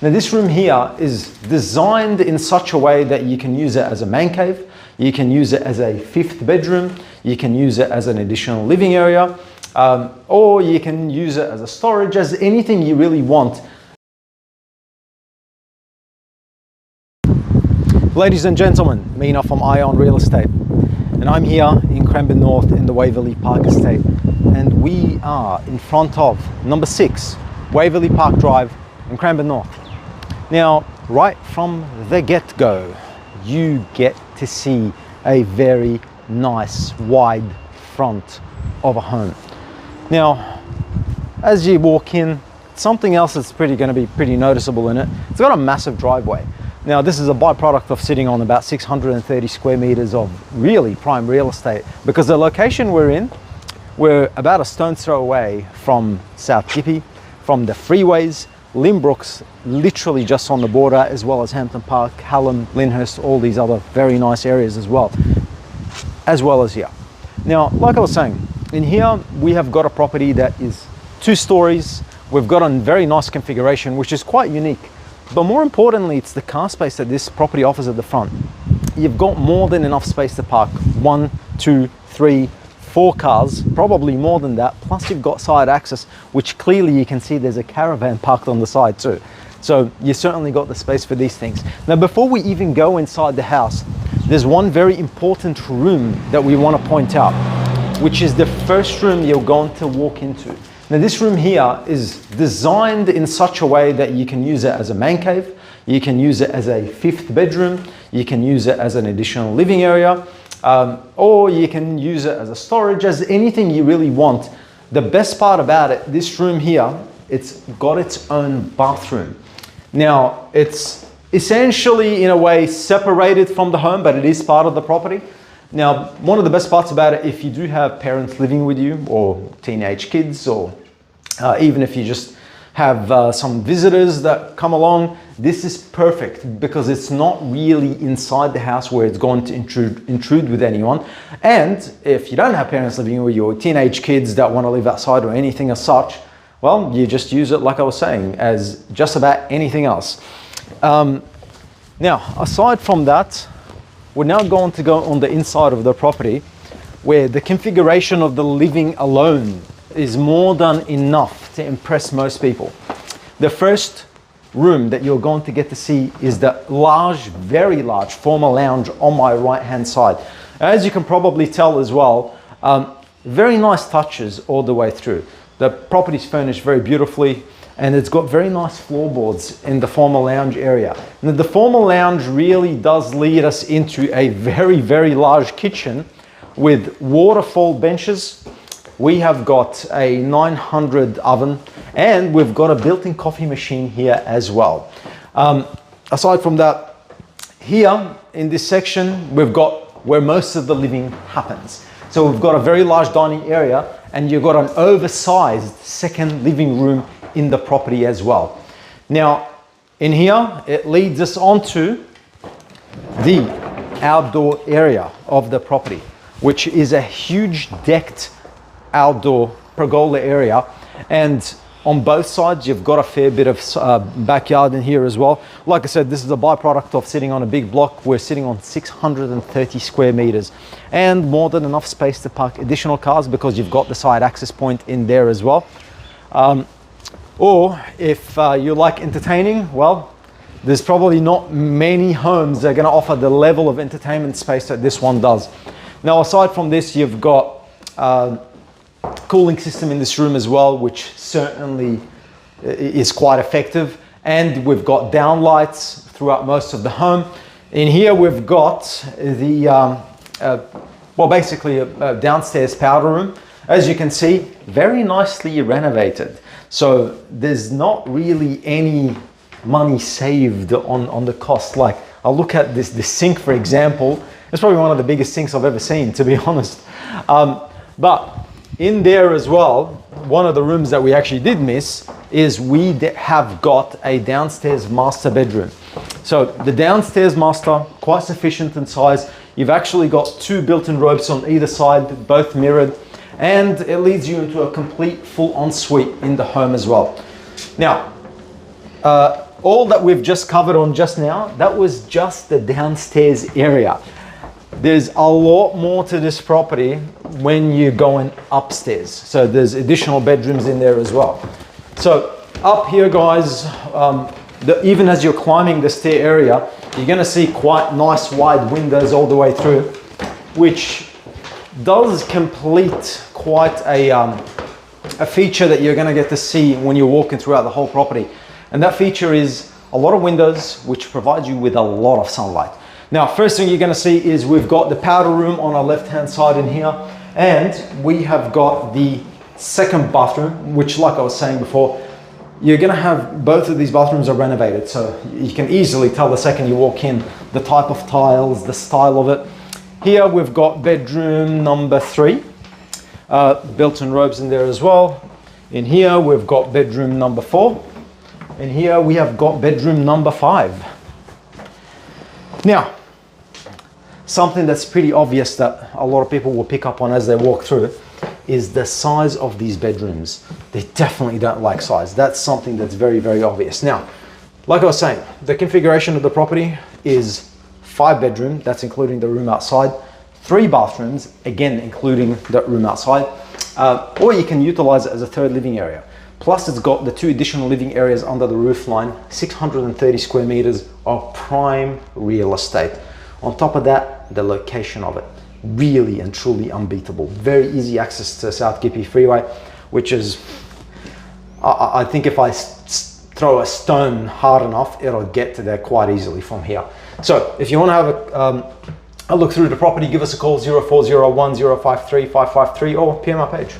Now this room here is designed in such a way that you can use it as a man cave, you can use it as a fifth bedroom, you can use it as an additional living area, or you can use it as a storage, as anything you really want. Ladies and gentlemen, Mina from Ion Real Estate, and I'm here in Cranbourne North in the Waverley Park Estate, and we are in front of number 6 Waverley Park Drive in Cranbourne North. Now, right from the get-go, you get to see a very nice wide front of a home. Now, as you walk in, something else that's going to be pretty noticeable in it. It's got a massive driveway. Now, this is a byproduct of sitting on about 630 square meters of really prime real estate, because the location we're in, we're about a stone's throw away from South Gippy, from the freeways, Limbrook's literally just on the border, as well as Hampton Park, Hallam, Lyndhurst, all these other very nice areas as well as here. Now, like I was saying, in here we have got a property that is 2 stories. We've got a very nice configuration, which is quite unique. But more importantly, it's the car space that this property offers at the front. You've got more than enough space to park 1, 2, 3, 4 cars, probably more than that. Plus you've got side access, which clearly you can see there's a caravan parked on the side too. So you certainly got the space for these things. Now, before we even go inside the house, there's one very important room that we want to point out, which is the first room you're going to walk into. Now, this room here is designed in such a way that you can use it as a man cave, you can use it as a fifth bedroom, you can use it as an additional living area, or you can use it as a storage, as anything you really want. The best part about it, this room here, it's got its own bathroom. Now, it's essentially in a way separated from the home, but it is part of the property. Now, one of the best parts about it, if you do have parents living with you, or teenage kids, or even if you just have some visitors that come along, this is perfect because it's not really inside the house where it's going to intrude with anyone. And if you don't have parents living with you, or teenage kids that want to live outside or anything as such, well, you just use it, like I was saying, as just about anything else. Now, aside from that, we're now going to go on the inside of the property, where the configuration of the living alone is more than enough to impress most people. The first room that you're going to get to see is the large, very large formal lounge on my right hand side. As you can probably tell as well, very nice touches all the way through. The property's furnished very beautifully, and it's got very nice floorboards in the formal lounge area. Now, the formal lounge really does lead us into a very, very large kitchen with waterfall benches. We have got a 900 oven, and we've got a built-in coffee machine here as well. Aside from that, here in this section, we've got where most of the living happens. So we've got a very large dining area, and you've got an oversized second living room in the property as well. Now, in here, it leads us onto the outdoor area of the property, which is a huge decked outdoor pergola area. And on both sides, you've got a fair bit of backyard in here as well. Like I said, this is a byproduct of sitting on a big block. We're sitting on 630 square meters and more than enough space to park additional cars, because you've got the side access point in there as well. Or if you like entertaining, well, there's probably not many homes that are going to offer the level of entertainment space that this one does. Now, aside from this, you've got cooling system in this room as well, which certainly is quite effective. And we've got downlights throughout most of the home. In here, we've got the, well, basically a downstairs powder room. As you can see, very nicely renovated. So there's not really any money saved on the cost. Like, I'll look at this sink, for example. It's probably one of the biggest sinks I've ever seen, to be honest. But in there as well, one of the rooms that we actually did miss is we have got a downstairs master bedroom. So the downstairs master, quite sufficient in size. You've actually got 2 built-in robes on either side, both mirrored, and it leads you into a complete full ensuite in the home as well. Now, all that we've just covered on just now, that was just the downstairs area. There's a lot more to this property when you're going upstairs. So there's additional bedrooms in there as well. So up here, guys, even as you're climbing the stair area, you're gonna see quite nice wide windows all the way through, which does complete quite a feature that you're gonna get to see when you're walking throughout the whole property. And that feature is a lot of windows, which provide you with a lot of sunlight. Now, first thing you're gonna see is we've got the powder room on our left-hand side in here, and we have got the second bathroom, which, like I was saying before, you're gonna have both of these bathrooms are renovated. So you can easily tell the second you walk in, the type of tiles, the style of it. Here we've got bedroom number 3, built-in robes in there as well. In here we've got bedroom number 4. And here we have got bedroom number 5. Now, something that's pretty obvious that a lot of people will pick up on as they walk through is the size of these bedrooms. They definitely don't like size. That's something that's very, very obvious. Now, like I was saying, the configuration of the property is 5 bedroom, that's including the room outside, 3 bathrooms, again, including the room outside, or you can utilize it as a third living area. Plus, it's got the 2 additional living areas under the roof line, 630 square meters of prime real estate. On top of that, the location of it, really and truly unbeatable. Very easy access to South Gippy Freeway, which is, I think if I throw a stone hard enough, it'll get to there quite easily from here. So if you want to have a look through the property, give us a call, 0401 053 553, or PM our page.